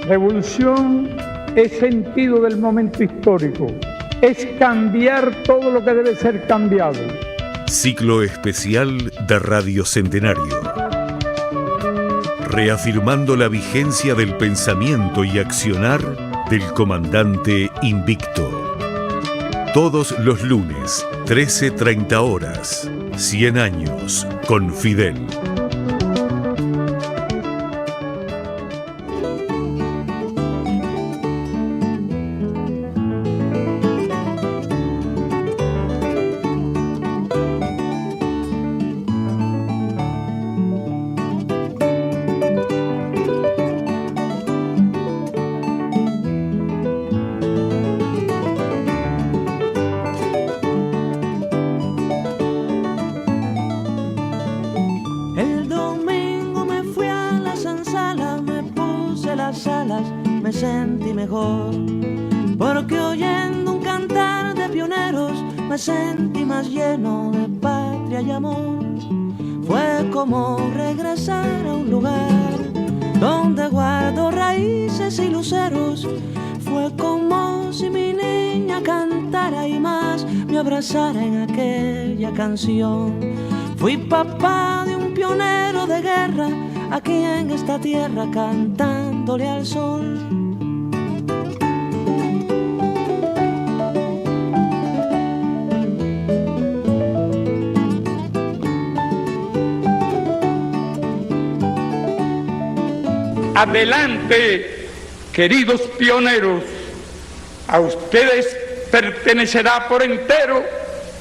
Revolución es sentido del momento histórico, es cambiar todo lo que debe ser cambiado. Ciclo especial de Radio Centenario. Reafirmando la vigencia del pensamiento y accionar del comandante invicto. Todos los lunes, 13:30 horas, 100 años con Fidel. Me sentí mejor, porque oyendo un cantar de pioneros me sentí más lleno de patria y amor. Fue como regresar a un lugar donde guardo raíces y luceros. Fue como si mi niña cantara y más me abrazara en aquella canción. Fui papá de un pionero de guerra aquí en esta tierra cantándole al sol. Adelante, queridos pioneros, a ustedes pertenecerá por entero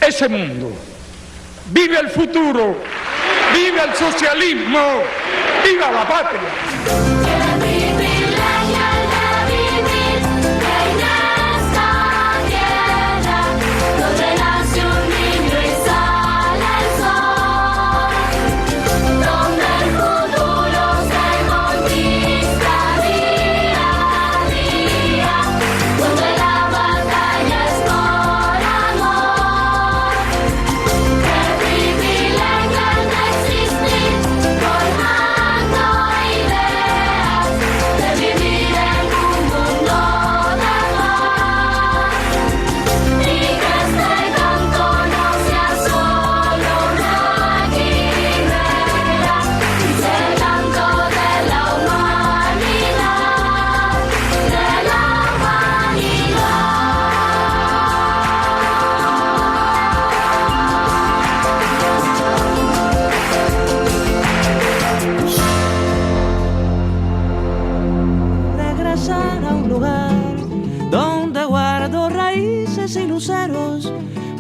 ese mundo. ¡Vive el futuro! ¡Vive el socialismo! ¡Viva la patria!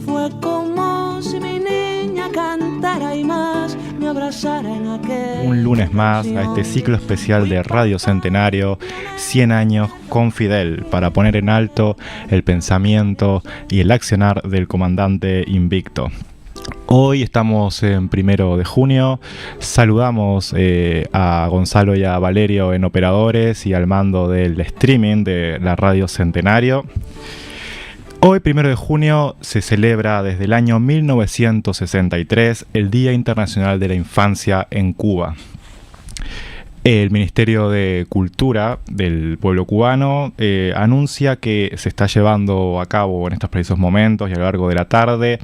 Fue como si mi niña cantara y más me abrazara en aquel. Un lunes más a este ciclo especial de Radio Centenario, 100 años con Fidel, para poner en alto el pensamiento y el accionar del comandante invicto. Hoy estamos en 1 de junio, saludamos a Gonzalo y a Valerio en operadores y al mando del streaming de la Radio Centenario. Hoy, 1 de junio, se celebra desde el año 1963 el Día Internacional de la Infancia en Cuba. El Ministerio de Cultura del pueblo cubano anuncia que se está llevando a cabo en estos precisos momentos y a lo largo de la tarde,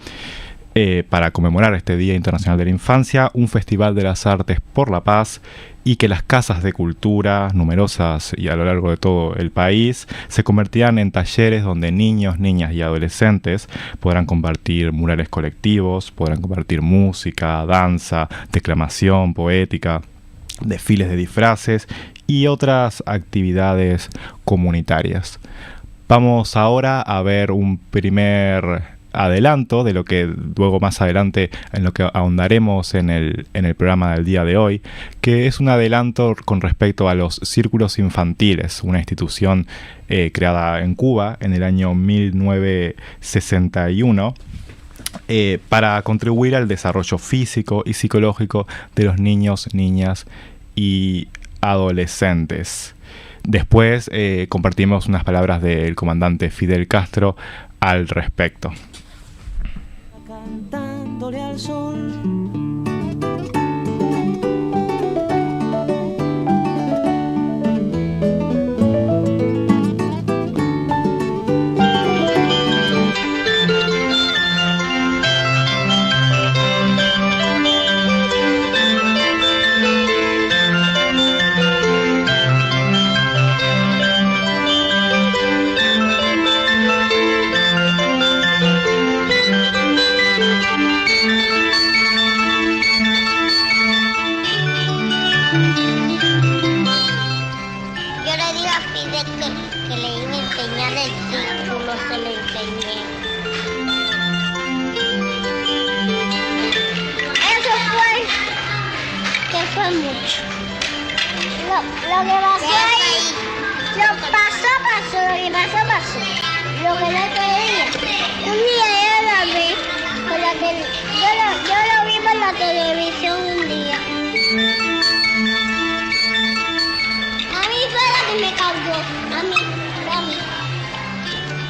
para conmemorar este Día Internacional de la Infancia, un Festival de las Artes por la Paz, y que las casas de cultura, numerosas y a lo largo de todo el país, se convertirán en talleres donde niños, niñas y adolescentes podrán compartir murales colectivos, podrán compartir música, danza, declamación poética, desfiles de disfraces y otras actividades comunitarias. Vamos ahora a ver un primer adelanto de lo que luego más adelante en lo que ahondaremos en el programa del día de hoy, que es un adelanto con respecto a los círculos infantiles, una institución creada en Cuba en el año 1961 para contribuir al desarrollo físico y psicológico de los niños, niñas y adolescentes. Después compartimos unas palabras del comandante Fidel Castro al respecto. Cantándole al sol. Yo le dije a Fidel que le iba a enseñar el círculo, se lo enseñé. Eso fue mucho. Lo que pasó ahí, lo pasó. Lo que no quería. Un día yo lo vi por la televisión un día. A mí fue la que me causó.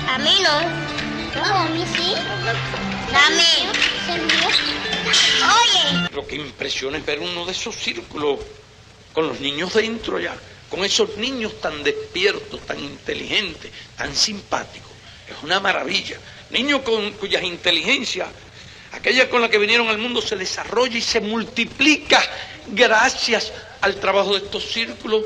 A mí no. No, a mí sí. Dame. Oye. Lo que impresiona es ver uno de esos círculos con los niños dentro ya, con esos niños tan despiertos, tan inteligentes, tan simpáticos. Es una maravilla. Niños cuyas inteligencias, aquella con la que vinieron al mundo, se desarrolla y se multiplica gracias al trabajo de estos círculos.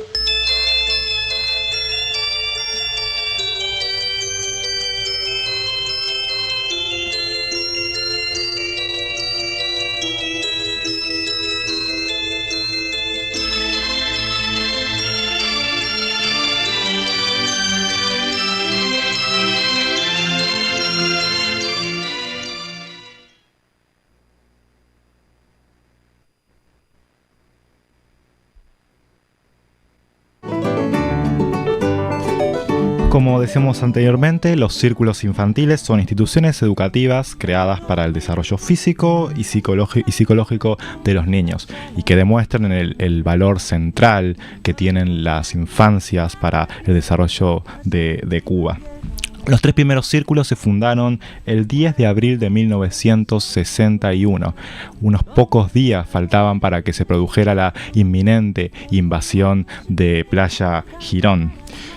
Como decíamos anteriormente, los círculos infantiles son instituciones educativas creadas para el desarrollo físico y psicológico de los niños y que demuestran el valor central que tienen las infancias para el desarrollo de Cuba. Los 3 primeros círculos se fundaron el 10 de abril de 1961. Unos pocos días faltaban para que se produjera la inminente invasión de Playa Girón.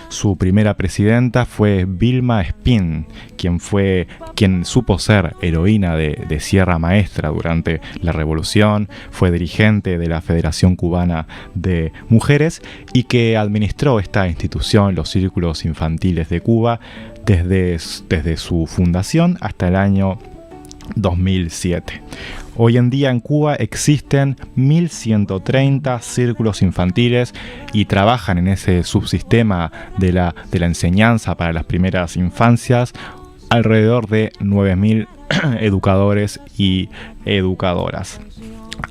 Su primera presidenta fue Vilma Espín, quien supo ser heroína de Sierra Maestra durante la Revolución, fue dirigente de la Federación Cubana de Mujeres y que administró esta institución, los círculos infantiles de Cuba, desde su fundación hasta el año 2007. Hoy en día en Cuba existen 1.130 círculos infantiles y trabajan en ese subsistema de la enseñanza para las primeras infancias alrededor de 9.000 educadores y educadoras.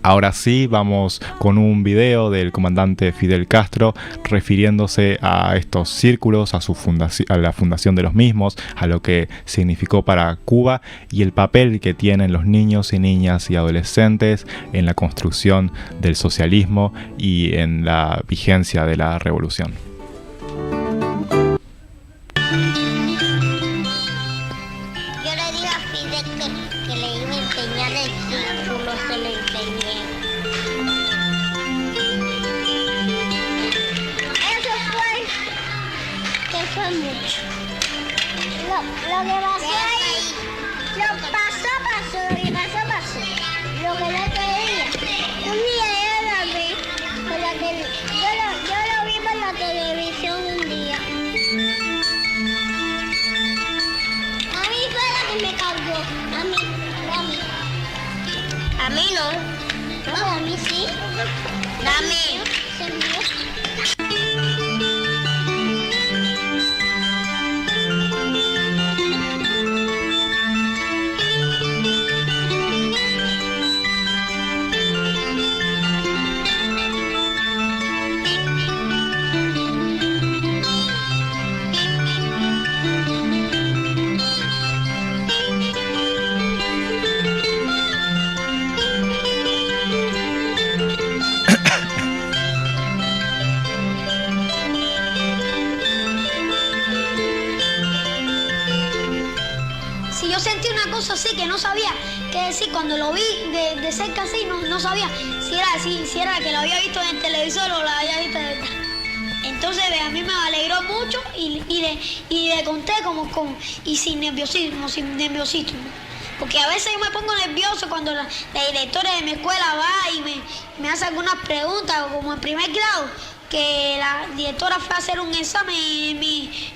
Ahora sí, vamos con un video del comandante Fidel Castro refiriéndose a estos círculos, a la fundación de los mismos, a lo que significó para Cuba y el papel que tienen los niños y niñas y adolescentes en la construcción del socialismo y en la vigencia de la revolución. Yo le dije a Fidel que le iba a enseñar el círculo, se lo enseñé. Eso fue mucho. Lo que pasó ahí, lo pasó. Lo que no quería. Un día yo lo vi por la televisión un día. A mí fue la que me causó. A mí no. No, a mí sí. Dame. Así que no sabía qué decir cuando lo vi de cerca así, no sabía si era que lo había visto en el televisor o lo había visto de verdad. Entonces a mí me alegró mucho y le conté y sin nerviosismo, porque a veces yo me pongo nervioso cuando la directora de mi escuela va y me hace algunas preguntas, como en primer grado, que la directora fue a hacer un examen en mi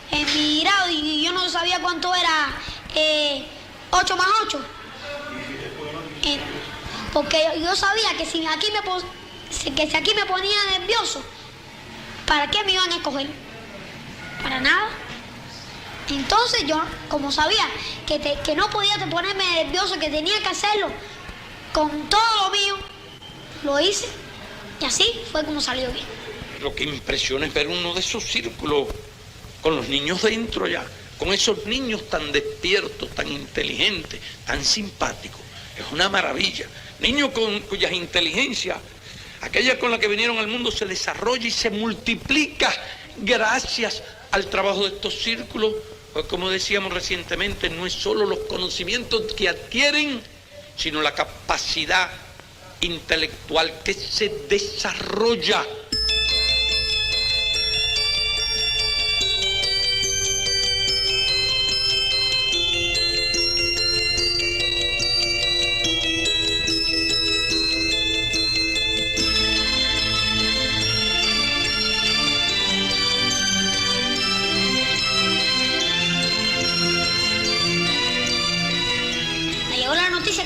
grado y yo no sabía cuánto era 8 más 8. Porque yo sabía que si aquí que si aquí me ponía nervioso, ¿para qué me iban a escoger? Para nada. Entonces yo, como sabía que no podía ponerme nervioso, que tenía que hacerlo con todo lo mío, lo hice y así fue como salió bien. Lo que impresiona es ver uno de esos círculos con los niños dentro ya, con esos niños tan despiertos, tan inteligentes, tan simpáticos. Es una maravilla. Niños cuyas inteligencias, aquella con la que vinieron al mundo, se desarrolla y se multiplica gracias al trabajo de estos círculos. Pues como decíamos recientemente, no es solo los conocimientos que adquieren, sino la capacidad intelectual que se desarrolla.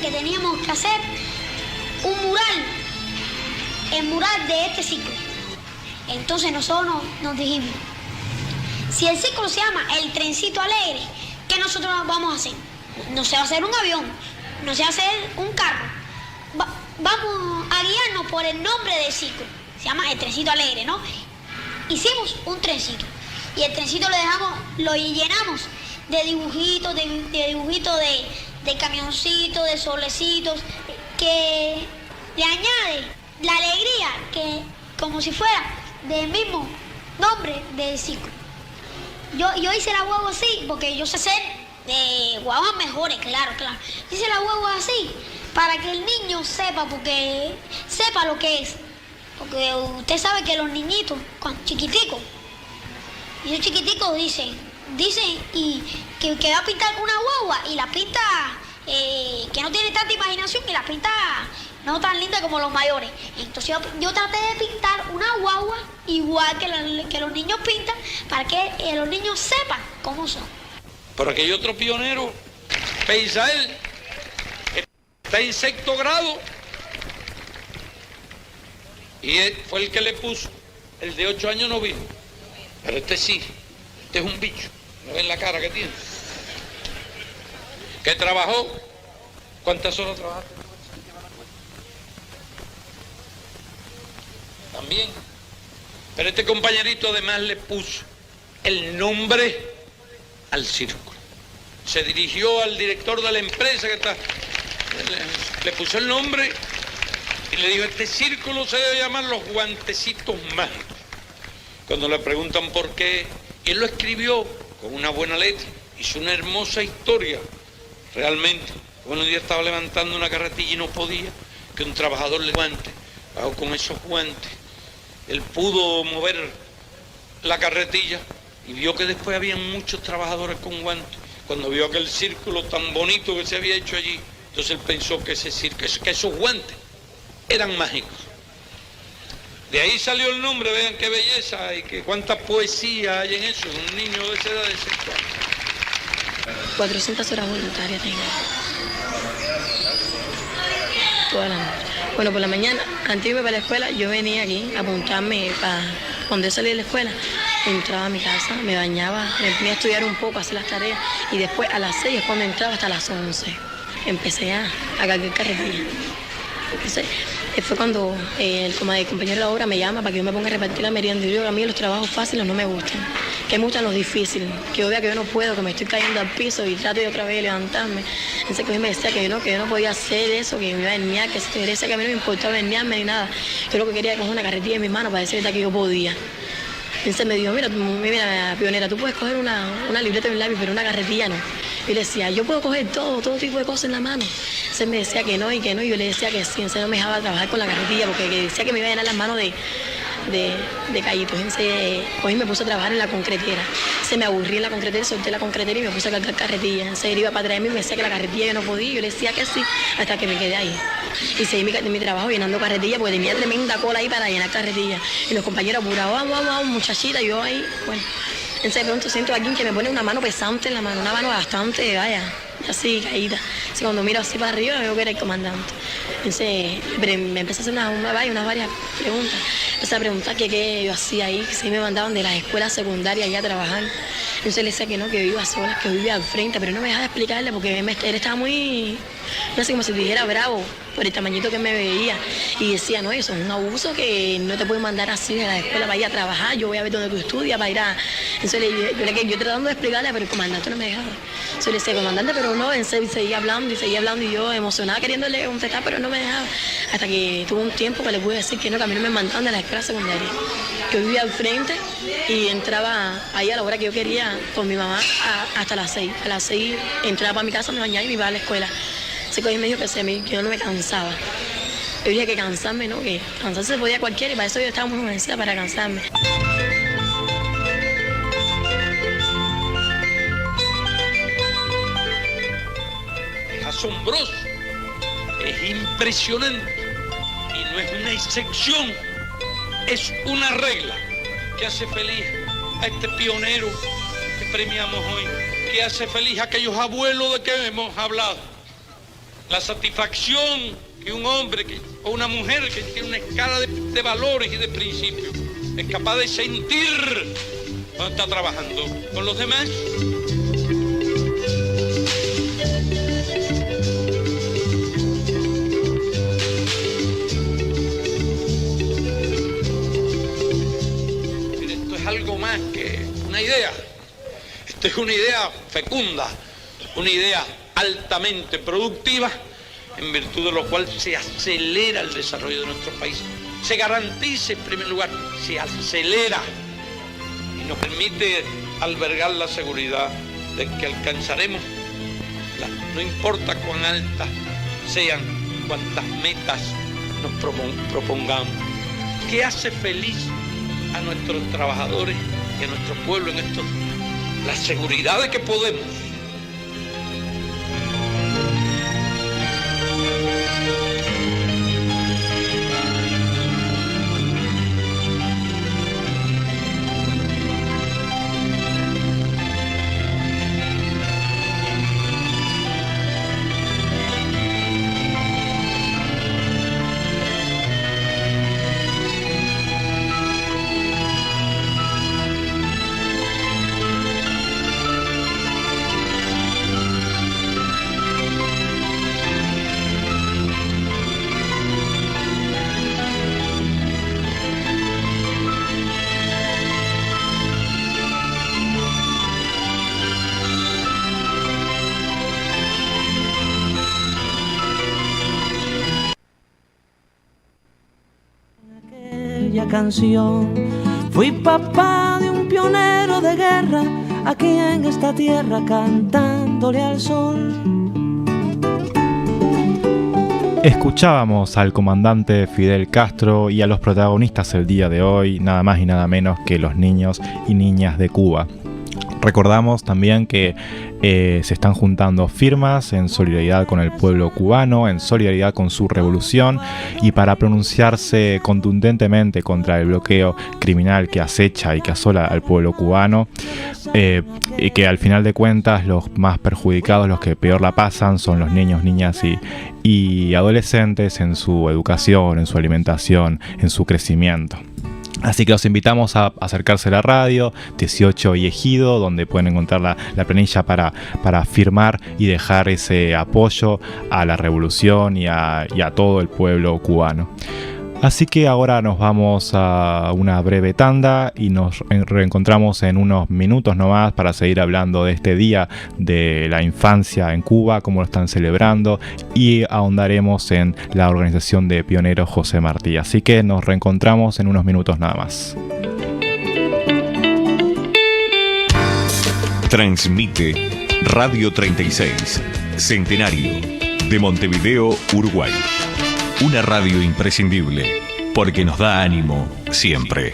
Que teníamos que hacer un mural, el mural de este ciclo. Entonces nosotros nos dijimos, si el ciclo se llama El Trencito Alegre, ¿qué nosotros vamos a hacer? No se va a hacer un avión, no se va a hacer un carro. Vamos a guiarnos por el nombre del ciclo. Se llama El Trencito Alegre, ¿no? Hicimos un trencito y el trencito lo llenamos de dibujitos, de camioncitos, de solecitos, que le añade la alegría, que como si fuera del mismo nombre del ciclo. Yo hice la guagua así, porque yo sé hacer guaguas mejores, claro. Hice la guagua así, para que el niño sepa, porque sepa lo que es. Porque usted sabe que los niñitos, cuando chiquiticos, dicen y que va a pintar una guagua y la pinta que no tiene tanta imaginación y la pinta no tan linda como los mayores. Entonces yo traté de pintar una guagua igual que los niños pintan, para que los niños sepan cómo son. Por aquel otro pionero, Peisael, está en 6º grado y él fue el que le puso. El de 8 años no vino, pero este sí, este es un bicho. ¿No ven la cara que tiene? ¿Qué trabajó? ¿Cuántas horas trabajaste? También. Pero este compañerito además le puso el nombre al círculo. Se dirigió al director de la empresa que está, le puso el nombre y le dijo: este círculo se debe llamar Los Guantecitos Mágicos. Cuando le preguntan por qué, él lo escribió con una buena letra, hizo una hermosa historia, realmente. Bueno, un día estaba levantando una carretilla y no podía, que un trabajador le guante, bajó con esos guantes. Él pudo mover la carretilla y vio que después había muchos trabajadores con guantes. Cuando vio aquel círculo tan bonito que se había hecho allí, entonces él pensó que esos guantes eran mágicos. De ahí salió el nombre. Vean qué belleza y que cuánta poesía hay en eso, un niño de esa edad de 6 años. 400 horas voluntarias tengo. Toda la noche. Bueno, por la mañana, antes de irme para la escuela, yo venía aquí a apuntarme para cuando yo salí de la escuela. Entraba a mi casa, me bañaba, me ponía a estudiar un poco, a hacer las tareas, y después a las 6 es cuando entraba hasta las 11. Empecé a cargar carretilla. Entonces, fue cuando el compañero de la obra me llama para que yo me ponga a repartir la merienda. Y yo digo que a mí los trabajos fáciles no me gustan, que me gustan los difíciles, que yo vea que yo no puedo, que me estoy cayendo al piso y trato de otra vez de levantarme. Entonces que él me decía que yo no podía hacer eso, que me iba a herniar, que si decía que a mí no me importaba herniarme ni nada. Yo lo que quería era coger una carretilla en mis manos para decirle que yo podía. Entonces me dijo: mira, pionera, tú puedes coger una libreta y un lápiz, pero una carretilla no. Y le decía: yo puedo coger todo tipo de cosas en la mano. Entonces me decía que no, y yo le decía que sí. Entonces no me dejaba trabajar con la carretilla porque decía que me iba a llenar las manos de callitos. Entonces hoy me puse a trabajar en la concretera. Se me aburrí en la concretera, solté la concretera y me puse a cargar carretillas. Entonces él iba para traerme y me decía que la carretilla yo no podía. Yo le decía que sí, hasta que me quedé ahí. Y seguí mi trabajo llenando carretillas porque tenía tremenda cola ahí para llenar carretillas. Y los compañeros apurados: vamos, muchachita. Y yo ahí, bueno. Entonces de pronto siento a alguien que me pone una mano pesante en la mano, una mano bastante, vaya, así caída. Así cuando miro así para arriba veo que era el comandante. Entonces me empecé a hacer unas varias preguntas. Empecé a preguntar qué yo hacía ahí, que si me mandaban de las escuelas secundarias allá a trabajar. Entonces le decía que no, que yo iba sola, que yo vivía al frente, pero no me dejaba explicarle porque él estaba muy, no sé, como si dijera bravo por el tamañito que me veía. Y decía, no, eso es un abuso, que no te pueden mandar así de la escuela para ir a trabajar, yo voy a ver dónde tú estudias, para ir a... Entonces yo tratando de explicarle, pero el comandante no me dejaba. Entonces le decía, comandante, pero no, en serio, seguía hablando y yo emocionada queriéndole contestar, pero no me dejaba. Hasta que tuvo un tiempo que le pude decir que no, que a mí no me mandaban de la escuela secundaria. Que yo vivía al frente y entraba ahí a la hora que yo quería con mi mamá hasta las 6. A las 6 entraba para mi casa, me bañaba y me iba a la escuela. Así que hoy me dijo que yo no me cansaba. Yo dije que cansarme, ¿no? Que cansarse se podía cualquiera y para eso yo estaba muy convencida para cansarme. Es asombroso, es impresionante y no es una excepción, es una regla que hace feliz a este pionero que premiamos hoy, que hace feliz a aquellos abuelos de que hemos hablado. La satisfacción que un hombre o una mujer que tiene una escala de valores y de principios es capaz de sentir cuando está trabajando con los demás. Esto es algo más que una idea. Esto es una idea fecunda, una idea altamente productiva, en virtud de lo cual se acelera el desarrollo de nuestro país. Se garantiza, en primer lugar, se acelera y nos permite albergar la seguridad de que alcanzaremos, no importa cuán altas sean, cuántas metas nos propongamos. ¿Qué hace feliz a nuestros trabajadores y a nuestro pueblo en estos días? La seguridad de que podemos. Canción. Fui papá de un pionero de guerra aquí en esta tierra cantándole al sol. Escuchábamos al comandante Fidel Castro y a los protagonistas el día de hoy, nada más y nada menos que los niños y niñas de Cuba. Recordamos también que se están juntando firmas en solidaridad con el pueblo cubano, en solidaridad con su revolución y para pronunciarse contundentemente contra el bloqueo criminal que acecha y que asola al pueblo cubano, y que al final de cuentas los más perjudicados, los que peor la pasan, son los niños, niñas y adolescentes en su educación, en su alimentación, en su crecimiento. Así que los invitamos a acercarse a la radio 18 y Ejido, donde pueden encontrar la planilla para firmar y dejar ese apoyo a la revolución y a todo el pueblo cubano. Así que ahora nos vamos a una breve tanda y nos reencontramos en unos minutos nomás para seguir hablando de este día de la infancia en Cuba, cómo lo están celebrando, y ahondaremos en la organización de pioneros José Martí. Así que nos reencontramos en unos minutos nada más. Transmite Radio 36, Centenario, de Montevideo, Uruguay. Una radio imprescindible, porque nos da ánimo siempre.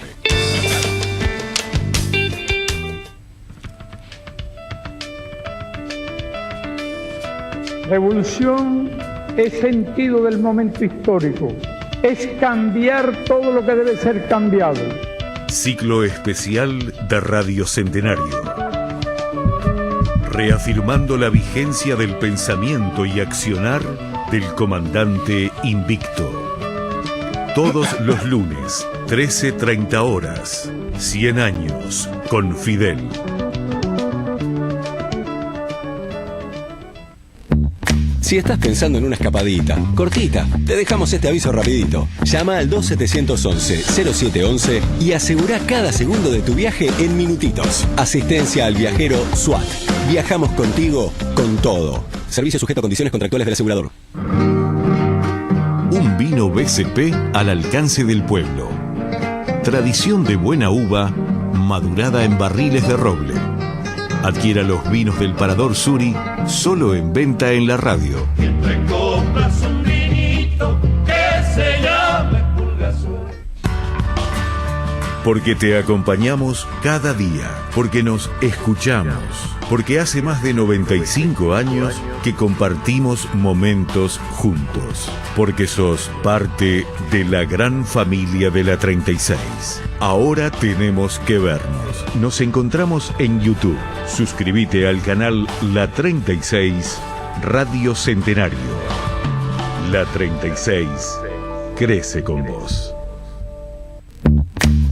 Revolución es sentido del momento histórico, es cambiar todo lo que debe ser cambiado. Ciclo especial de Radio Centenario. Reafirmando la vigencia del pensamiento y accionar del comandante Invicto. Todos los lunes, 13:30 horas. 100 años con Fidel. Si estás pensando en una escapadita, cortita, te dejamos este aviso rapidito. Llama al 2711-0711 y asegura cada segundo de tu viaje en minutitos. Asistencia al viajero SWAT. Viajamos contigo con todo. Servicio sujeto a condiciones contractuales del asegurador. Un vino BCP al alcance del pueblo. Tradición de buena uva, madurada en barriles de roble. Adquiera los vinos del Parador Suri, solo en venta en la radio. Siempre compras un vinito que se llame Pulgasur. Porque te acompañamos cada día, porque nos escuchamos, porque hace más de 95 años que compartimos momentos juntos, porque sos parte de la gran familia de la 36. Ahora tenemos que vernos. Nos encontramos en YouTube. Suscríbete al canal La 36 Radio Centenario. La 36 crece con vos.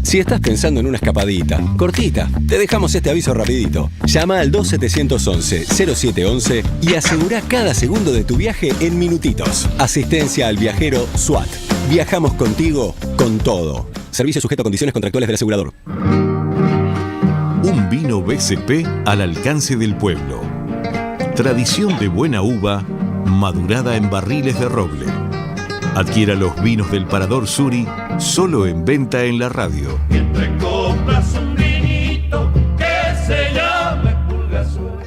Si estás pensando en una escapadita, cortita, te dejamos este aviso rapidito. Llama al 2711-0711 y asegura cada segundo de tu viaje en minutitos. Asistencia al viajero SWAT. Viajamos contigo con todo. Servicio sujeto a condiciones contractuales del asegurador. Un vino BCP al alcance del pueblo. Tradición de buena uva, madurada en barriles de roble. Adquiera los vinos del Parador Suri, solo en venta en la radio. Siempre compras un vinito que se llame Pulgasur.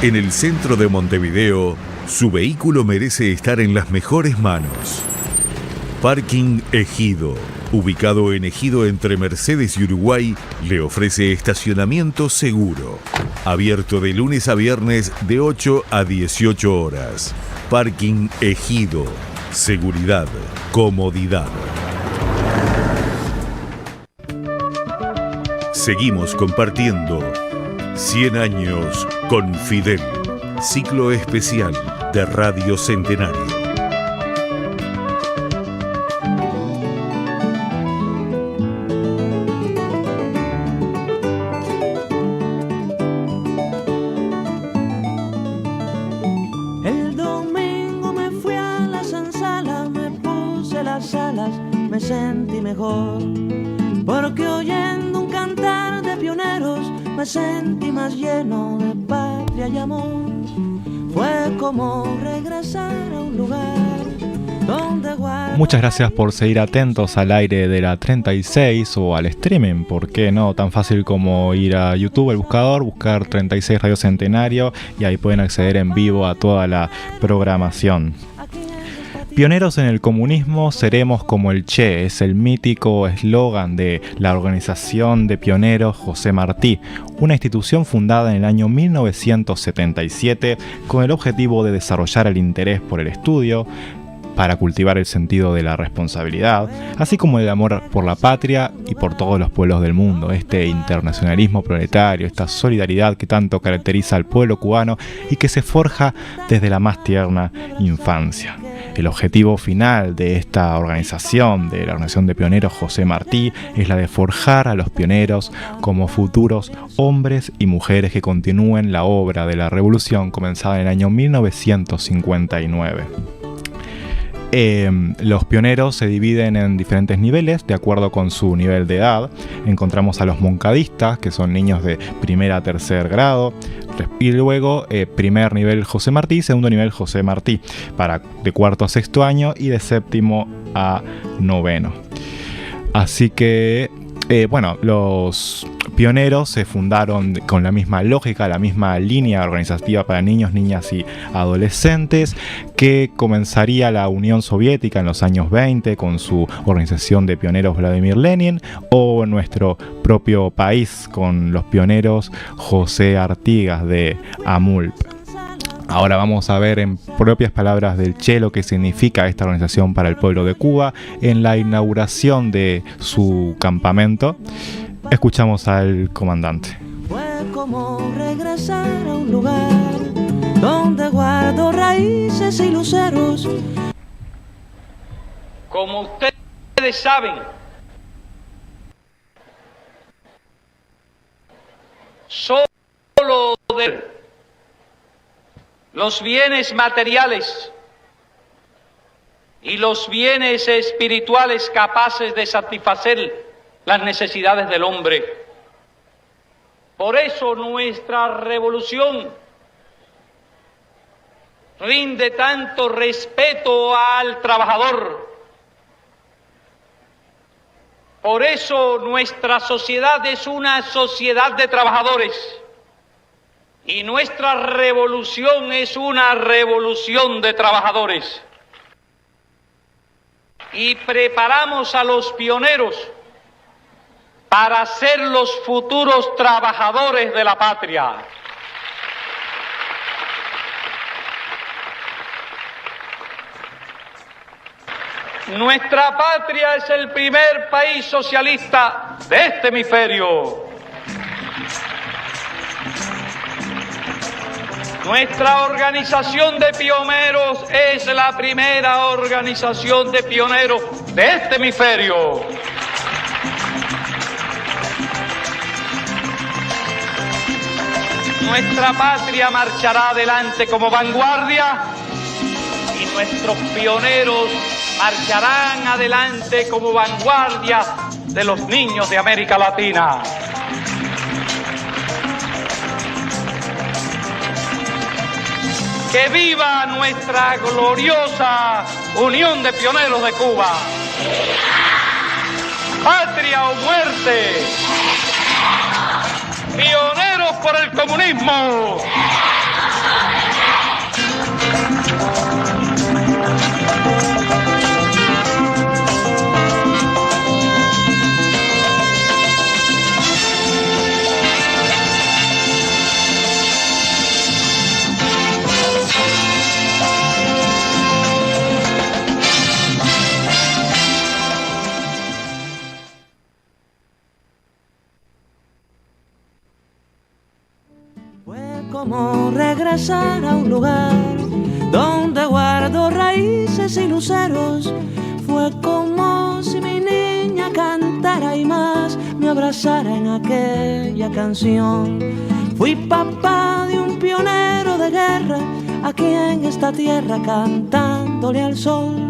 En el centro de Montevideo, su vehículo merece estar en las mejores manos. Parking Ejido, ubicado en Ejido entre Mercedes y Uruguay, le ofrece estacionamiento seguro. Abierto de lunes a viernes de 8 a 18 horas. Parking Ejido. Seguridad, comodidad. Seguimos compartiendo 100 años con Fidel. Ciclo especial de Radio Centenario. Me sentí mejor, porque oyendo un cantar de pioneros me sentí más lleno de patria y amor. Fue como regresar a un lugar donde guardo. Muchas gracias por seguir atentos al aire de la 36 o al streaming, ¿por qué no? Tan fácil como ir a YouTube, el buscador, buscar 36 Radio Centenario y ahí pueden acceder en vivo a toda la programación. Pioneros en el comunismo, seremos como el Che, es el mítico eslogan de la organización de pioneros José Martí, una institución fundada en el año 1977 con el objetivo de desarrollar el interés por el estudio, para cultivar el sentido de la responsabilidad, así como el amor por la patria y por todos los pueblos del mundo, este internacionalismo proletario, esta solidaridad que tanto caracteriza al pueblo cubano y que se forja desde la más tierna infancia. El objetivo final de esta organización, de la Organización de Pioneros José Martí, es la de forjar a los pioneros como futuros hombres y mujeres que continúen la obra de la revolución comenzada en el año 1959. Los pioneros se dividen en diferentes niveles de acuerdo con su nivel de edad. Encontramos a los moncadistas, que son niños de primer a tercer grado, y luego primer nivel José Martí, segundo nivel José Martí, de cuarto a sexto año y de séptimo a noveno. Así que los pioneros se fundaron con la misma lógica, la misma línea organizativa para niños, niñas y adolescentes, que comenzaría la Unión Soviética en los años 20 con su organización de pioneros Vladimir Lenin, o nuestro propio país con los pioneros José Artigas de AMULP. Ahora vamos a ver en propias palabras del Che lo que significa esta organización para el pueblo de Cuba en la inauguración de su campamento. Escuchamos al comandante. Fue como regresar a un lugar donde guardo raíces y luceros. Como ustedes saben, solo de los bienes materiales y los bienes espirituales capaces de satisfacer las necesidades del hombre. Por eso nuestra revolución rinde tanto respeto al trabajador. Por eso nuestra sociedad es una sociedad de trabajadores y nuestra revolución es una revolución de trabajadores. Y preparamos a los pioneros para ser los futuros trabajadores de la patria. Nuestra patria es el primer país socialista de este hemisferio. Nuestra organización de pioneros es la primera organización de pioneros de este hemisferio. Nuestra patria marchará adelante como vanguardia y nuestros pioneros marcharán adelante como vanguardia de los niños de América Latina. ¡Que viva nuestra gloriosa Unión de Pioneros de Cuba! ¡Patria o muerte! ¡Pioneros por el comunismo! Como regresar a un lugar donde guardo raíces y luceros. Fue como si mi niña cantara y más me abrazara en aquella canción. Fui papá de un pionero de guerra aquí en esta tierra cantándole al sol.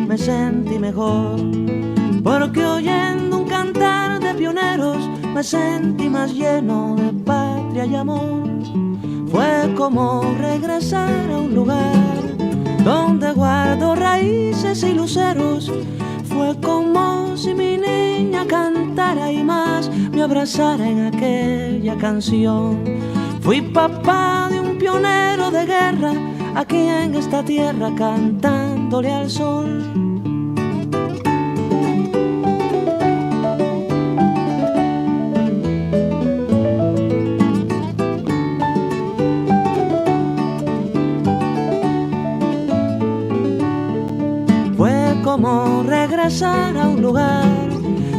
Me sentí mejor, porque oyendo un cantar de pioneros me sentí más lleno de patria y amor. Fue como regresar a un lugar donde guardo raíces y luceros. Fue como si mi niña cantara y más me abrazara en aquella canción. Fui papá de un pionero de guerra aquí en esta tierra cantándole al sol. Fue como regresar a un lugar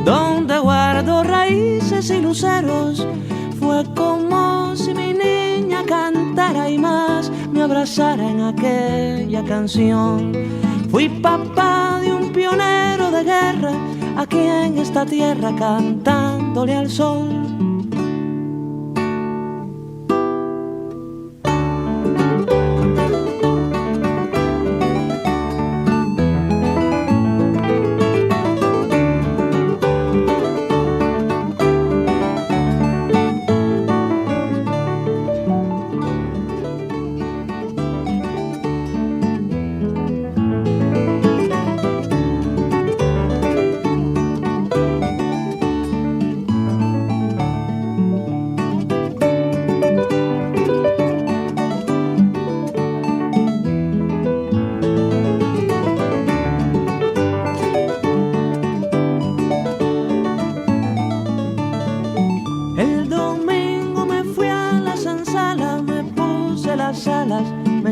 donde guardo raíces y luceros. Fue como si mi niña cantara y más me abrazara en aquella canción. Fui papá de un pionero de guerra aquí en esta tierra cantándole al sol.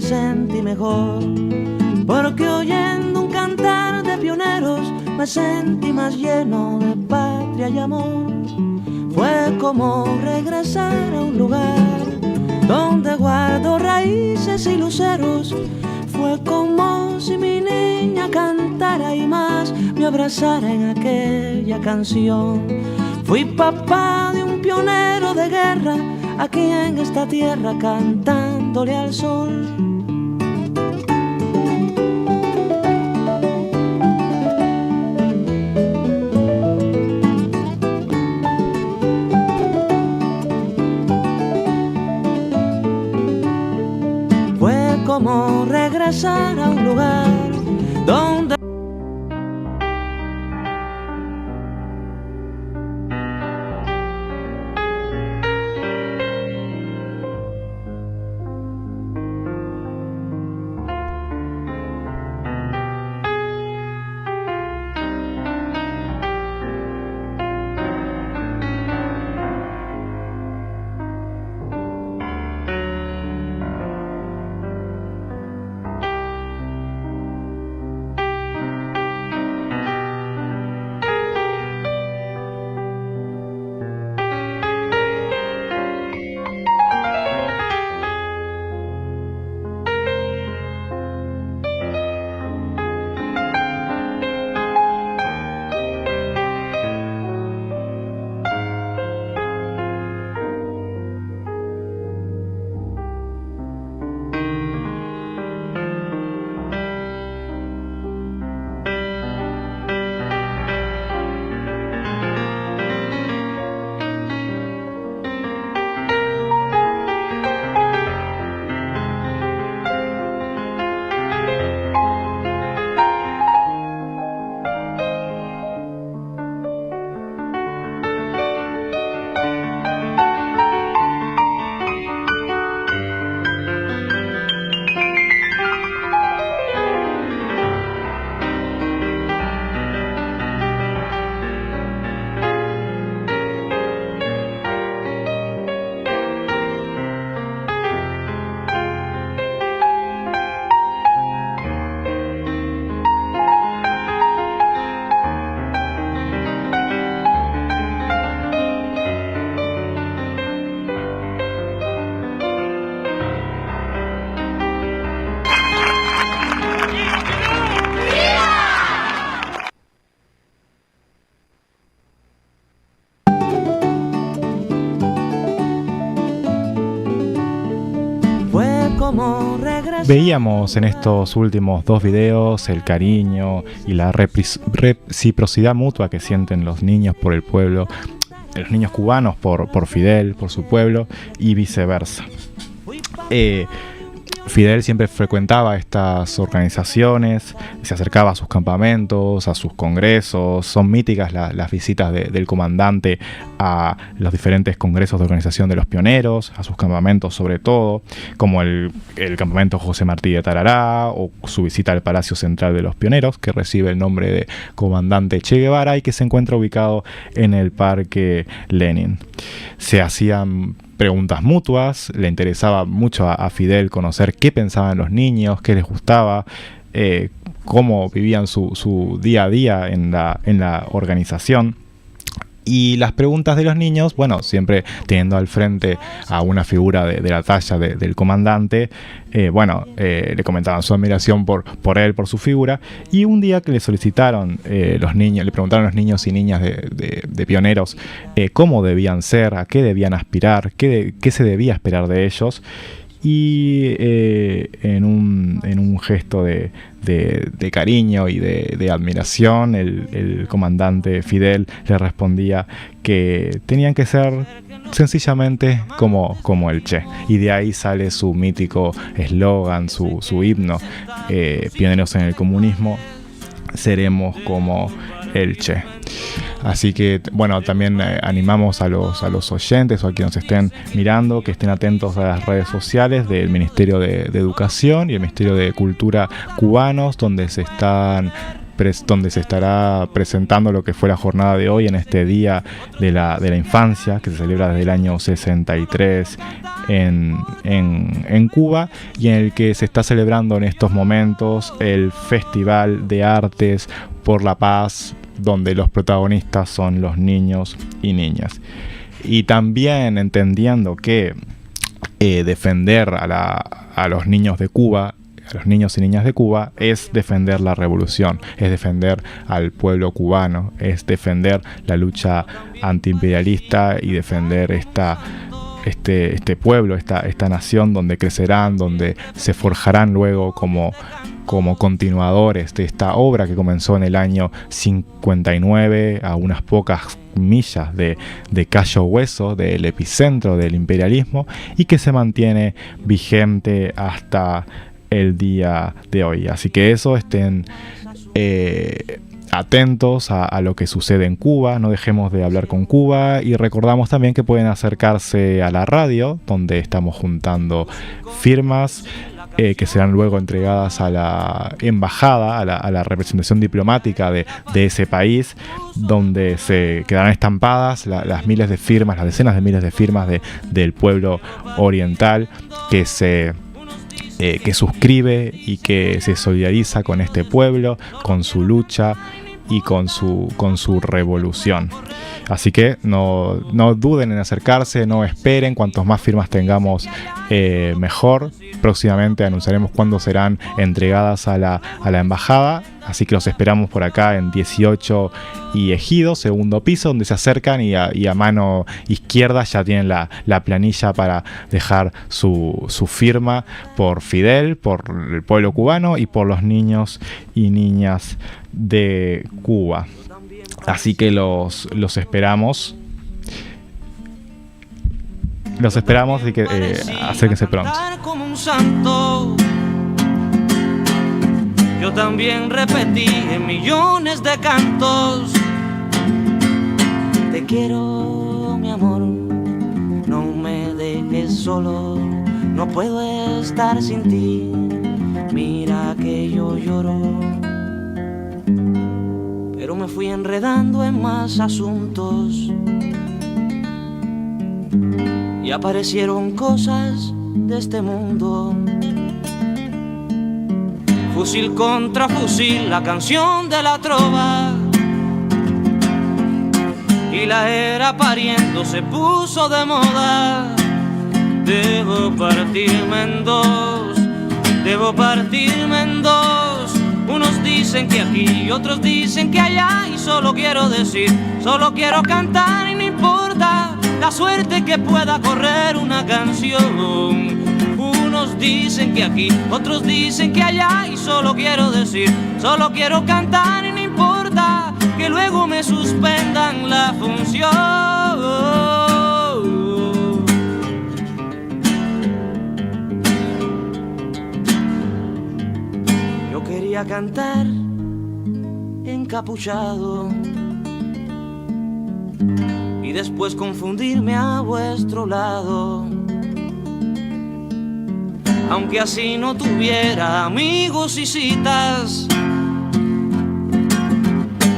sentí mejor, porque oyendo un cantar de pioneros me sentí más lleno de patria y amor. Fue como regresar a un lugar donde guardo raíces y luceros. Fue como si mi niña cantara y más me abrazara en aquella canción. Fui papá de un pionero de guerra aquí en esta tierra cantándole al sol. Fue como regresar a un lugar donde Veíamos en estos últimos dos videos el cariño y la reciprocidad mutua que sienten los niños por el pueblo, los niños cubanos por Fidel, por su pueblo, y viceversa. Fidel siempre frecuentaba estas organizaciones, se acercaba a sus campamentos, a sus congresos. Son míticas las visitas del comandante a los diferentes congresos de organización de los pioneros, a sus campamentos sobre todo, como el campamento José Martí de Tarará, o su visita al Palacio Central de los Pioneros, que recibe el nombre de Comandante Che Guevara y que se encuentra ubicado en el Parque Lenin. Se hacían preguntas mutuas, le interesaba mucho a Fidel conocer qué pensaban los niños, qué les gustaba, cómo vivían su día a día en la organización. Y las preguntas de los niños, bueno, siempre teniendo al frente a una figura de la talla del comandante, le comentaban su admiración por él, por su figura. Y un día que le solicitaron los niños, le preguntaron a los niños y niñas de pioneros cómo debían ser, a qué debían aspirar, qué se debía esperar de ellos. Y en un gesto de cariño y de admiración, el comandante Fidel le respondía que tenían que ser sencillamente como el Che. Y de ahí sale su mítico eslogan, su himno, pioneros en el comunismo, seremos como el Che. Así que, bueno, también animamos a los oyentes o a quienes nos estén mirando que estén atentos a las redes sociales del Ministerio de Educación y el Ministerio de Cultura cubanos, donde se están donde se estará presentando lo que fue la jornada de hoy en este Día de la Infancia, que se celebra desde el año 63 en Cuba, y en el que se está celebrando en estos momentos el Festival de Artes por la Paz, donde los protagonistas son los niños y niñas. Y también entendiendo que defender a los niños de Cuba, a los niños y niñas de Cuba, es defender la revolución, es defender al pueblo cubano, es defender la lucha antiimperialista y defender este pueblo, esta nación donde crecerán, donde se forjarán luego como continuadores de esta obra que comenzó en el año 59 a unas pocas millas de Cayo Hueso, del epicentro del imperialismo, y que se mantiene vigente hasta el día de hoy. Así que eso, estén atentos a lo que sucede en Cuba, no dejemos de hablar con Cuba, y recordamos también que pueden acercarse a la radio, donde estamos juntando firmas que serán luego entregadas a la embajada, a la representación diplomática de ese país, donde se quedarán estampadas las miles de firmas, las decenas de miles de firmas del pueblo oriental que suscribe y que se solidariza con este pueblo, con su lucha y con su revolución. Así que no duden en acercarse, no esperen, cuantos más firmas tengamos mejor. Próximamente anunciaremos cuándo serán entregadas a la embajada, así que los esperamos por acá en 18 y Ejido, segundo piso, donde se acercan y a mano izquierda ya tienen la planilla para dejar su firma por Fidel, por el pueblo cubano y por los niños y niñas de Cuba. Así que los esperamos. Los esperamos, y que acérquense pronto. Como un santo, yo también repetí en millones de cantos: te quiero, mi amor, no me dejes solo, no puedo estar sin ti, mira que yo lloro. Pero me fui enredando en más asuntos y aparecieron cosas de este mundo. Fusil contra fusil, la canción de la trova, y la era pariendo se puso de moda. Debo partirme en dos, debo partirme en dos. Unos dicen que aquí, otros dicen que allá, y solo quiero decir, solo quiero cantar, y no importa la suerte que pueda correr una canción. Unos dicen que aquí, otros dicen que allá, y solo quiero decir, solo quiero cantar, y no importa que luego me suspendan la función. Yo quería cantar encapuchado y después confundirme a vuestro lado, aunque así no tuviera amigos y citas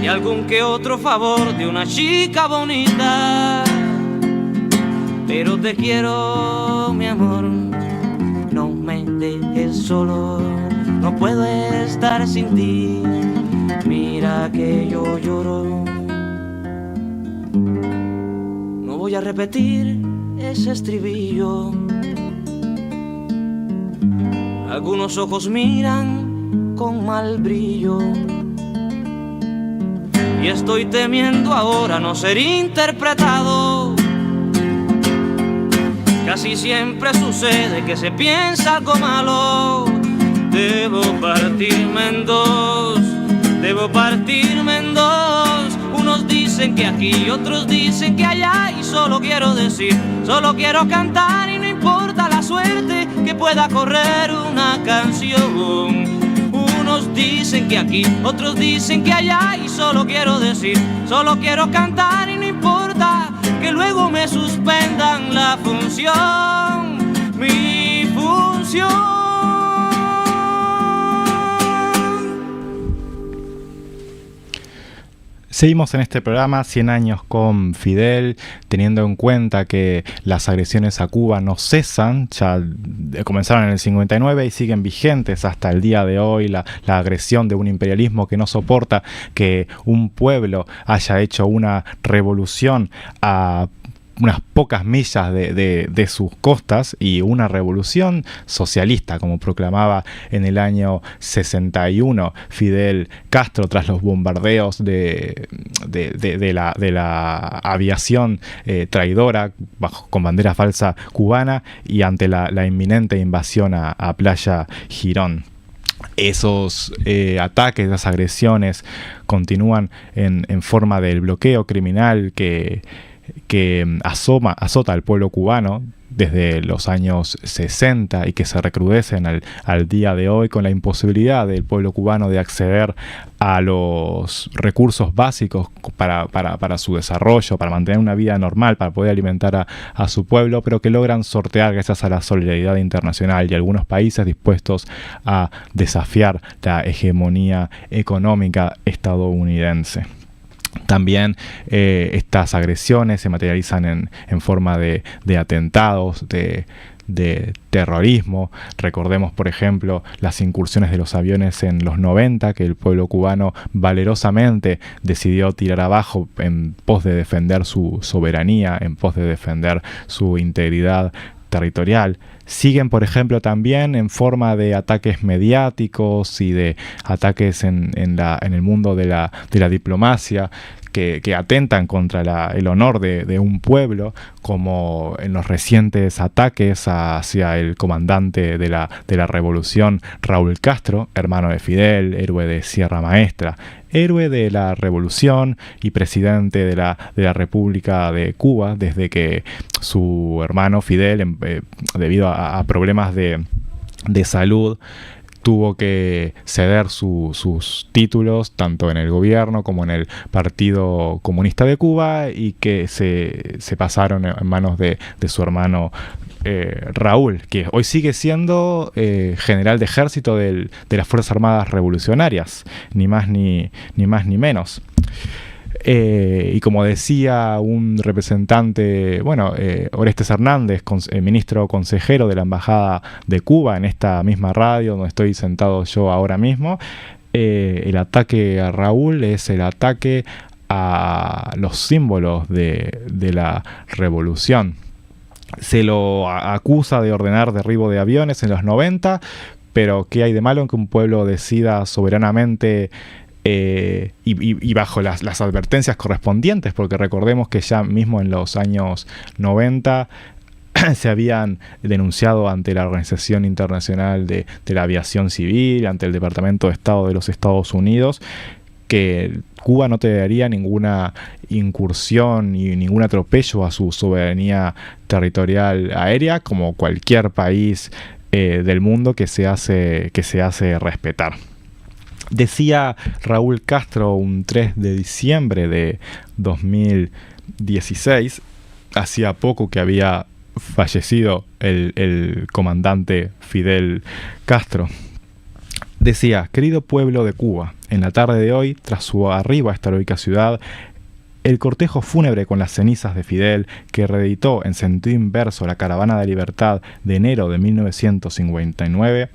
y algún que otro favor de una chica bonita. Pero te quiero, mi amor, no me dejes solo, no puedo estar sin ti, mira que yo lloro. No voy a repetir ese estribillo, algunos ojos miran con mal brillo, y estoy temiendo ahora no ser interpretado. Casi siempre sucede que se piensa algo malo. Debo partirme en dos, debo partirme en dos. Unos dicen que aquí, otros dicen que allá, y solo quiero decir, solo quiero cantar, y no importa la suerte que pueda correr una canción. Unos dicen que aquí, otros dicen que allá, y solo quiero decir, solo quiero cantar, y no importa que luego me suspendan la función, mi función. Seguimos en este programa 100 años con Fidel, teniendo en cuenta que las agresiones a Cuba no cesan, ya comenzaron en el 59 y siguen vigentes hasta el día de hoy, la agresión de un imperialismo que no soporta que un pueblo haya hecho una revolución a unas pocas millas de sus costas, y una revolución socialista, como proclamaba en el año 61 Fidel Castro tras los bombardeos de la aviación traidora con bandera falsa cubana y ante la inminente invasión a Playa Girón. Esos ataques, esas agresiones continúan en forma del bloqueo criminal que azota al pueblo cubano desde los años 60 y que se recrudecen al día de hoy, con la imposibilidad del pueblo cubano de acceder a los recursos básicos para su desarrollo, para mantener una vida normal, para poder alimentar a su pueblo, pero que logran sortear gracias a la solidaridad internacional y algunos países dispuestos a desafiar la hegemonía económica estadounidense. También estas agresiones se materializan en forma de atentados, de terrorismo. Recordemos, por ejemplo, las incursiones de los aviones en los 90, que el pueblo cubano valerosamente decidió tirar abajo en pos de defender su soberanía, en pos de defender su integridad territorial. Siguen, por ejemplo, también en forma de ataques mediáticos y de ataques en el mundo de la diplomacia que atentan contra el honor de un pueblo, como en los recientes ataques hacia el comandante de la revolución, Raúl Castro, hermano de Fidel, héroe de Sierra Maestra, héroe de la revolución y presidente de la República de Cuba, desde que su hermano Fidel, debido a problemas de salud, tuvo que ceder sus títulos tanto en el gobierno como en el Partido Comunista de Cuba, y que se pasaron en manos de su hermano Raúl, que hoy sigue siendo general de ejército de las Fuerzas Armadas Revolucionarias, ni más ni menos. Y como decía un representante, Orestes Hernández, ministro consejero de la Embajada de Cuba, en esta misma radio donde estoy sentado yo ahora mismo, el ataque a Raúl es el ataque a los símbolos de la revolución. Se lo acusa de ordenar derribo de aviones en los 90, pero ¿qué hay de malo en que un pueblo decida soberanamente y bajo las advertencias correspondientes? Porque recordemos que ya mismo en los años 90 se habían denunciado ante la Organización Internacional de la Aviación Civil, ante el Departamento de Estado de los Estados Unidos, que Cuba no toleraría ninguna incursión ni ningún atropello a su soberanía territorial aérea, como cualquier país del mundo que se hace respetar. Decía Raúl Castro un 3 de diciembre de 2016, hacía poco que había fallecido el comandante Fidel Castro. Decía: querido pueblo de Cuba, en la tarde de hoy, tras su arribo a esta heroica ciudad, el cortejo fúnebre con las cenizas de Fidel, que reeditó en sentido inverso la Caravana de Libertad de enero de 1959,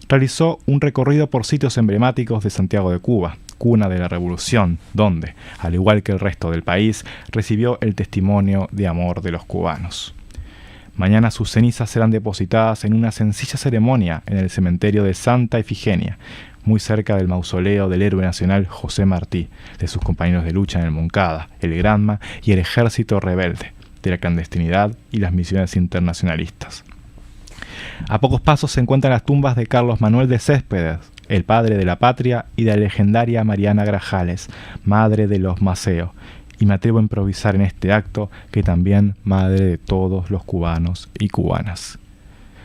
realizó un recorrido por sitios emblemáticos de Santiago de Cuba, cuna de la revolución, donde, al igual que el resto del país, recibió el testimonio de amor de los cubanos. Mañana sus cenizas serán depositadas en una sencilla ceremonia en el cementerio de Santa Ifigenia, muy cerca del mausoleo del héroe nacional José Martí, de sus compañeros de lucha en el Moncada, el Granma y el ejército rebelde, de la clandestinidad y las misiones internacionalistas. A pocos pasos se encuentran las tumbas de Carlos Manuel de Céspedes, el padre de la patria, y de la legendaria Mariana Grajales, madre de los Maceo, y me atrevo a improvisar en este acto que también madre de todos los cubanos y cubanas.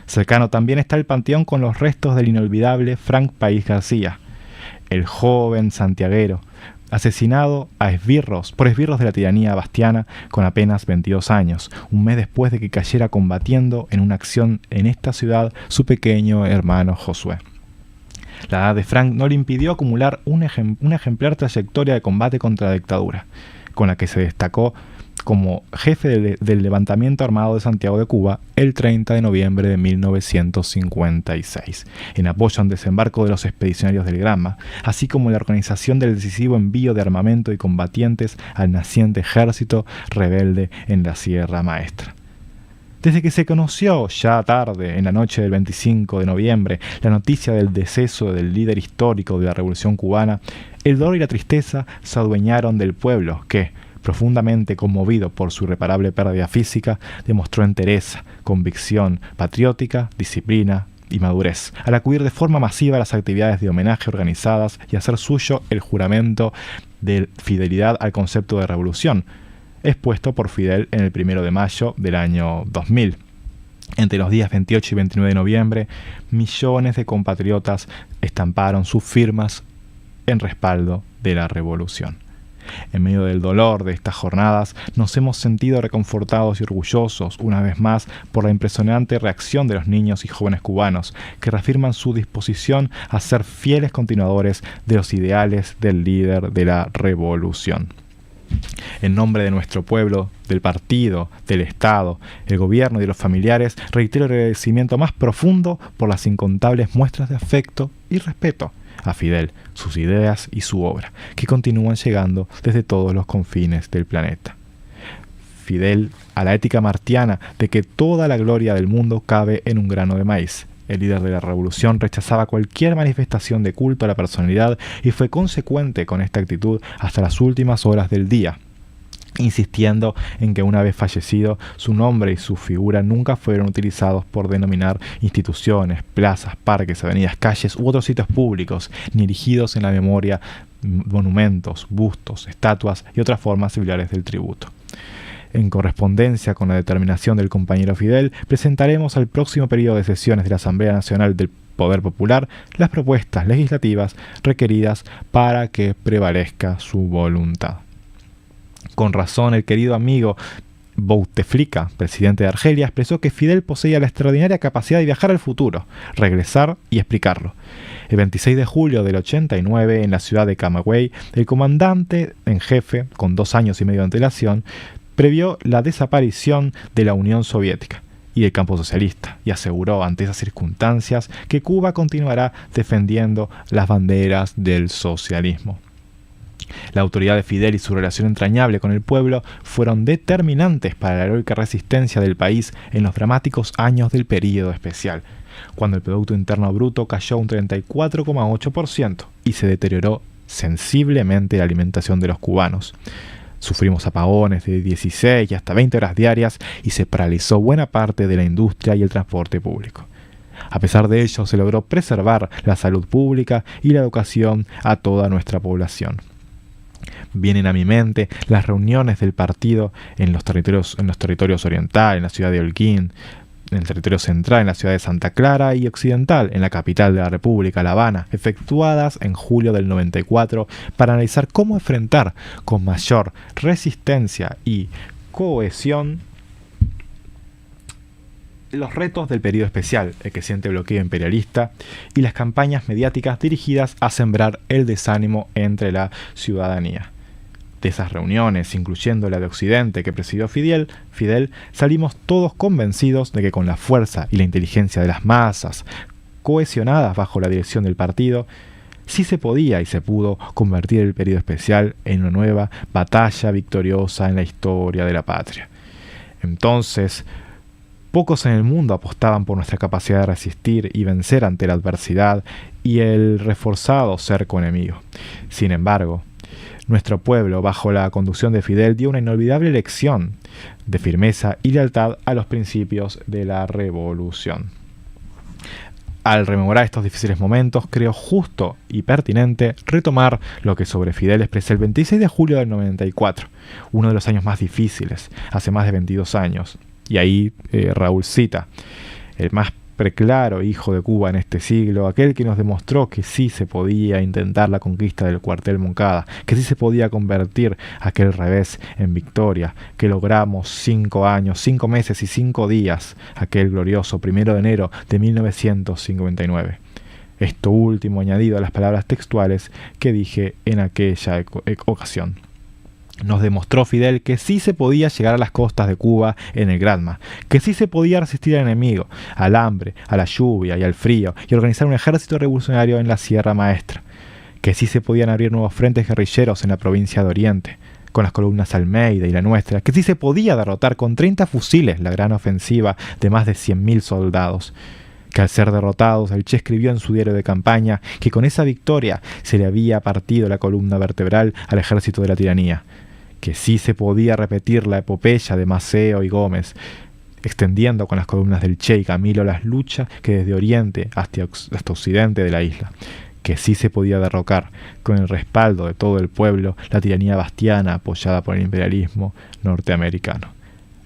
Cercano también está el panteón con los restos del inolvidable Frank País García, el joven santiaguero, asesinado por esbirros de la tiranía bastiana con apenas 22 años, un mes después de que cayera combatiendo en una acción en esta ciudad su pequeño hermano Josué. La edad de Frank no le impidió acumular una ejemplar trayectoria de combate contra la dictadura, con la que se destacó como jefe del levantamiento armado de Santiago de Cuba el 30 de noviembre de 1956, en apoyo a un desembarco de los expedicionarios del Granma, así como la organización del decisivo envío de armamento y combatientes al naciente ejército rebelde en la Sierra Maestra. Desde que se conoció, ya tarde, en la noche del 25 de noviembre, la noticia del deceso del líder histórico de la Revolución Cubana, el dolor y la tristeza se adueñaron del pueblo que, profundamente conmovido por su irreparable pérdida física, demostró entereza, convicción patriótica, disciplina y madurez, al acudir de forma masiva a las actividades de homenaje organizadas y hacer suyo el juramento de fidelidad al concepto de revolución, expuesto por Fidel en el 1 de mayo del año 2000. Entre los días 28 y 29 de noviembre, millones de compatriotas estamparon sus firmas en respaldo de la revolución. En medio del dolor de estas jornadas, nos hemos sentido reconfortados y orgullosos una vez más por la impresionante reacción de los niños y jóvenes cubanos, que reafirman su disposición a ser fieles continuadores de los ideales del líder de la revolución. En nombre de nuestro pueblo, del partido, del Estado, el gobierno y de los familiares, reitero el agradecimiento más profundo por las incontables muestras de afecto y respeto a Fidel, sus ideas y su obra, que continúan llegando desde todos los confines del planeta. Fidel a la ética martiana de que toda la gloria del mundo cabe en un grano de maíz. El líder de la revolución rechazaba cualquier manifestación de culto a la personalidad y fue consecuente con esta actitud hasta las últimas horas del día, insistiendo en que una vez fallecido, su nombre y su figura nunca fueron utilizados por denominar instituciones, plazas, parques, avenidas, calles u otros sitios públicos, ni erigidos en la memoria monumentos, bustos, estatuas y otras formas similares del tributo. En correspondencia con la determinación del compañero Fidel, presentaremos al próximo periodo de sesiones de la Asamblea Nacional del Poder Popular las propuestas legislativas requeridas para que prevalezca su voluntad. Con razón, el querido amigo Bouteflika, presidente de Argelia, expresó que Fidel poseía la extraordinaria capacidad de viajar al futuro, regresar y explicarlo. El 26 de julio del 89, en la ciudad de Camagüey, el comandante en jefe, con 2 años y medio de antelación, previó la desaparición de la Unión Soviética y del campo socialista, y aseguró ante esas circunstancias que Cuba continuará defendiendo las banderas del socialismo. La autoridad de Fidel y su relación entrañable con el pueblo fueron determinantes para la heroica resistencia del país en los dramáticos años del período especial, cuando el Producto Interno Bruto cayó un 34,8% y se deterioró sensiblemente la alimentación de los cubanos. Sufrimos apagones de 16 y hasta 20 horas diarias y se paralizó buena parte de la industria y el transporte público. A pesar de ello, se logró preservar la salud pública y la educación a toda nuestra población. Vienen a mi mente las reuniones del partido en los territorios oriental, en la ciudad de Holguín, en el territorio central, en la ciudad de Santa Clara y occidental, en la capital de la República, La Habana, efectuadas en julio del 94 para analizar cómo enfrentar con mayor resistencia y cohesión los retos del periodo especial, el creciente bloqueo imperialista y las campañas mediáticas dirigidas a sembrar el desánimo entre la ciudadanía. De esas reuniones, incluyendo la de Occidente que presidió Fidel, salimos todos convencidos de que con la fuerza y la inteligencia de las masas, cohesionadas bajo la dirección del partido, sí se podía y se pudo convertir el periodo especial en una nueva batalla victoriosa en la historia de la patria. Entonces, pocos en el mundo apostaban por nuestra capacidad de resistir y vencer ante la adversidad y el reforzado cerco enemigo. Sin embargo, nuestro pueblo, bajo la conducción de Fidel, dio una inolvidable lección de firmeza y lealtad a los principios de la revolución. Al rememorar estos difíciles momentos, creo justo y pertinente retomar lo que sobre Fidel expresé el 26 de julio del 94, uno de los años más difíciles, hace más de 22 años. Y ahí Raúl cita: el más preclaro hijo de Cuba en este siglo, aquel que nos demostró que sí se podía intentar la conquista del cuartel Moncada, que sí se podía convertir aquel revés en victoria, que logramos 5 años, 5 meses y 5 días, aquel glorioso 1 de enero de 1959. Esto último añadido a las palabras textuales que dije en aquella ocasión. Nos demostró Fidel que sí se podía llegar a las costas de Cuba en el Granma, que sí se podía resistir al enemigo, al hambre, a la lluvia y al frío, y organizar un ejército revolucionario en la Sierra Maestra, que sí se podían abrir nuevos frentes guerrilleros en la provincia de Oriente, con las columnas Almeida y la nuestra, que sí se podía derrotar con 30 fusiles la gran ofensiva de más de 100.000 soldados, que al ser derrotados el Che escribió en su diario de campaña que con esa victoria se le había partido la columna vertebral al ejército de la tiranía, que sí se podía repetir la epopeya de Maceo y Gómez, extendiendo con las columnas del Che y Camilo las luchas que desde Oriente hasta Occidente de la isla, que sí se podía derrocar con el respaldo de todo el pueblo la tiranía bastiana apoyada por el imperialismo norteamericano.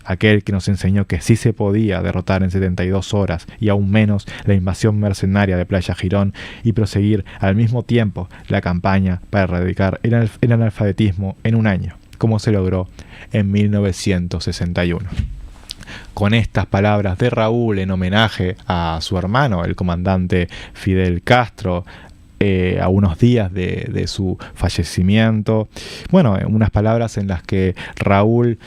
Aquel que nos enseñó que sí se podía derrotar en 72 horas y aún menos la invasión mercenaria de Playa Girón y proseguir al mismo tiempo la campaña para erradicar el analfabetismo en un año, como se logró en 1961. Con estas palabras de Raúl en homenaje a su hermano, el comandante Fidel Castro, a unos días de su fallecimiento, bueno, unas palabras en las que Raúl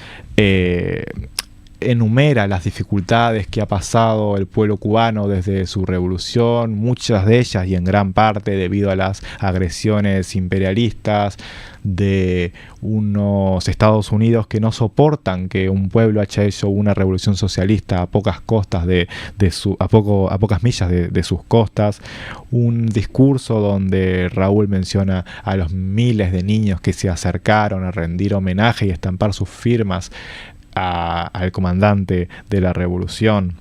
enumera las dificultades que ha pasado el pueblo cubano desde su revolución, muchas de ellas y en gran parte debido a las agresiones imperialistas de unos Estados Unidos que no soportan que un pueblo haya hecho una revolución socialista a pocas costas a pocas millas de sus costas. Un discurso donde Raúl menciona a los miles de niños que se acercaron a rendir homenaje y estampar sus firmas al comandante de la revolución.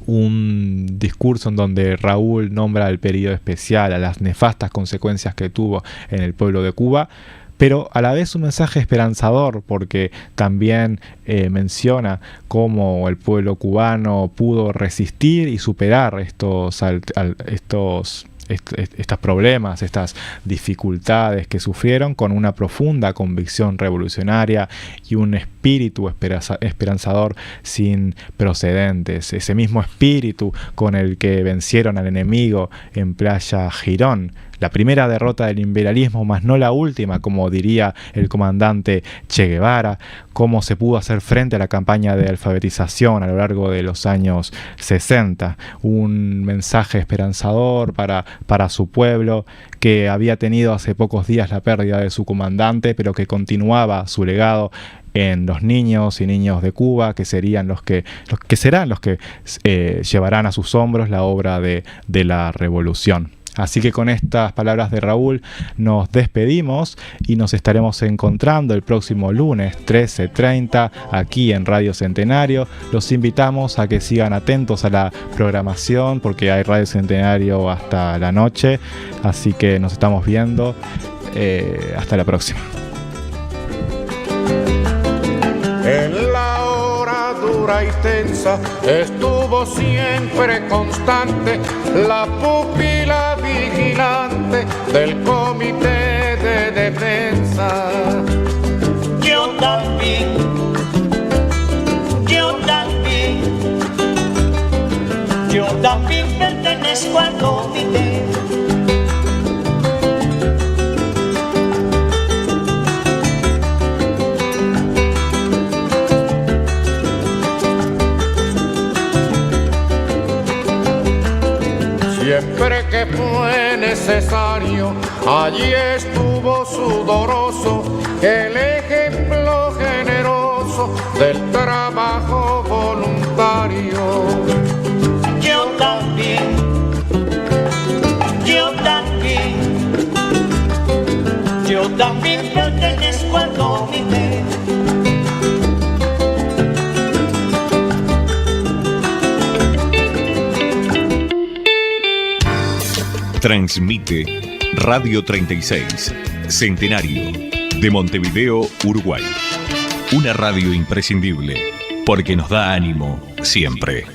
Un discurso en donde Raúl nombra el periodo especial, a las nefastas consecuencias que tuvo en el pueblo de Cuba, pero a la vez un mensaje esperanzador, porque también menciona cómo el pueblo cubano pudo resistir y superar estos problemas, estas dificultades que sufrieron con una profunda convicción revolucionaria y un espíritu esperanzador sin precedentes. Ese mismo espíritu con el que vencieron al enemigo en Playa Girón. La primera derrota del imperialismo, más no la última, como diría el comandante Che Guevara, cómo se pudo hacer frente a la campaña de alfabetización a lo largo de los años 60. Un mensaje esperanzador para su pueblo, que había tenido hace pocos días la pérdida de su comandante, pero que continuaba su legado en los niños y niños de Cuba, que serán los que llevarán a sus hombros la obra de la revolución. Así que con estas palabras de Raúl nos despedimos y nos estaremos encontrando el próximo lunes 13:30 aquí en Radio Centenario. Los invitamos a que sigan atentos a la programación porque hay Radio Centenario hasta la noche. Así que nos estamos viendo. Hasta la próxima. En la hora dura y tensa estuvo siempre constante la pupila vigilante del Comité de Defensa. Yo también pertenezco al comité. Siempre que fue necesario, allí estuvo sudoroso el ejemplo generoso del trabajo voluntario. Yo también pertenezco al comité. Transmite Radio 36, Centenario, de Montevideo, Uruguay. Una radio imprescindible, porque nos da ánimo siempre.